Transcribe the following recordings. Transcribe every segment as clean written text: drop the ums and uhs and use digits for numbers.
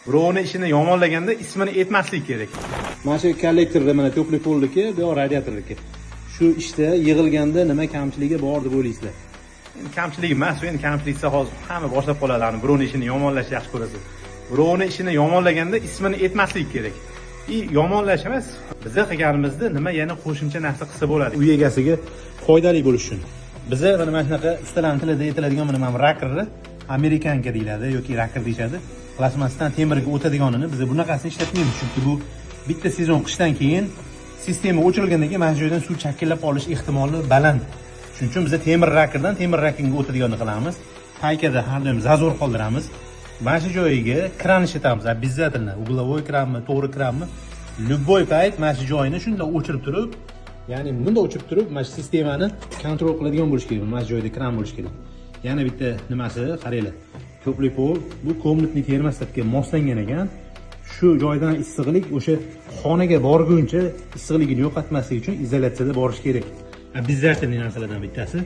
birovni ishini yomonlaganda ismini aytmaslik kerak. Mana shu kollektorda mana to'pli poldiki, bu yoq radiatorniki. Shu ishda yig'ilganda nima kamchiligi bor deb o'ylaysizlar? Kamchiligi emas, endi kamchiliksa hozir hamma boshlab qoladi. Birovni ishini yomonlashni yaxshi ko'rasiz. Birovni ishini yomonlaganda ismini aytmaslik kerak. Yomonlash emas, biza qilganimizda nima yana qo'shimcha narsa qilsa bo'ladi. Uy egasiga foydali bo'lish uchun. Biza mana shunaqa ustalarning tilida aytiladigan mana rakerni Amerikanka deyiladi yoki raker deyishadi. Plastmasdan temirga o'tadiganini biz bunaqasini ishlatmaymiz, chunki bu bitta sezon qishdan keyin sistema o'chirilgandan keyin mana shu joydan suv chakillab qolish ehtimoli baland. Shuning uchun biz temir rakerdan temir rakinga o'tadiganini qilamiz. Paykada har doim zazor qoldiramiz. Mana shu joyiga kran ishlatamiz. Обязательно угловой kranmi, to'g'ri kranmi, любой payt mana shu joyini shunday o'chirib turib, ya'ni bunda o'chirib turib, mana shu sistemani kontrol qiladigan bo'lish kerak. Mana shu joyda kran bo'lish kerak. Yana bitta nimasi, qaranglar. To'pli pol bu kommunitniy termostatga moslangan ekan. Shu joydan issiqlik o'sha xonaga borguncha issiqligini yo'qotmaslik uchun izolyatsiyada borish kerak. Обязательно narsalardan bittasi.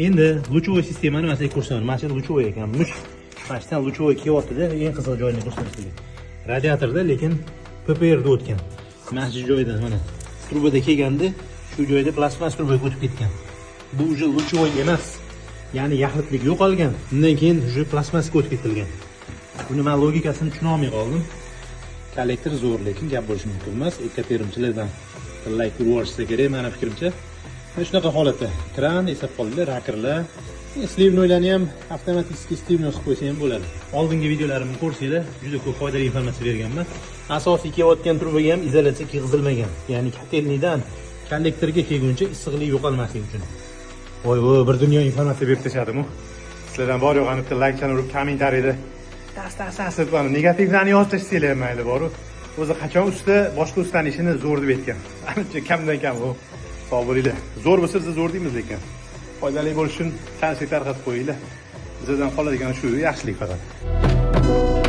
Endi luchovoy sistemani mana sizga ko'rsataman. Mana shu luchovoy ekan. Mashdan luchovoy kelyapti-da, eng qiziq joyini ko'rsatishga. Radiatorda, lekin PPR da o'tgan. Mana shu joyda mana trubada kelganda, shu joyda plastmas trubaga o'tib ketgan. Bu уже luchovoy emas. Ya'ni yaxlitlik yo'qolgan. Undan keyin shu plastmasga o'tib ketilgan. Buni men logikasini tushuna olmay qoldim. Kollektor zo'r, lekin gap bo'lishi mumkin emas. Ekoterimchilardan tillay ko'rishsa kerak, meni fikrimcha. Mana shunaqa holatda kran esab qoldilar, rakerlar. Slivnoylarni ham avtomatik slivnoy qilib qo'ysa ham bo'ladi. Oldingi videolarimni ko'rsanglar, juda ko'p foydali informatsiya berganman. Asosiy kelayotgan trubaga ham izolyatsiya kiyg'izilmagan. Ya'ni kotelnidan kollektorga kelguncha issiqlik yo'qolmasligi uchun. Voy, bir dunyo informatsiya berib tashladimi? Sizlardan bor yo'g'ini bitta like-chani urib, kommentariyada tas negativlarni yozib tashlanglar mayli boru. O'zi qachon usta boshqa ustaning ishini zo'r deb aytgan. Ancha kamdan kam u. Sog' bo'linglar. Zo'r bo'lsa biz zo'r deymiz lekin. Foydali bo'lish uchun tanishlik tarqatib qo'yinglar. Bizdan qoladigan shu yaxshilik faqat.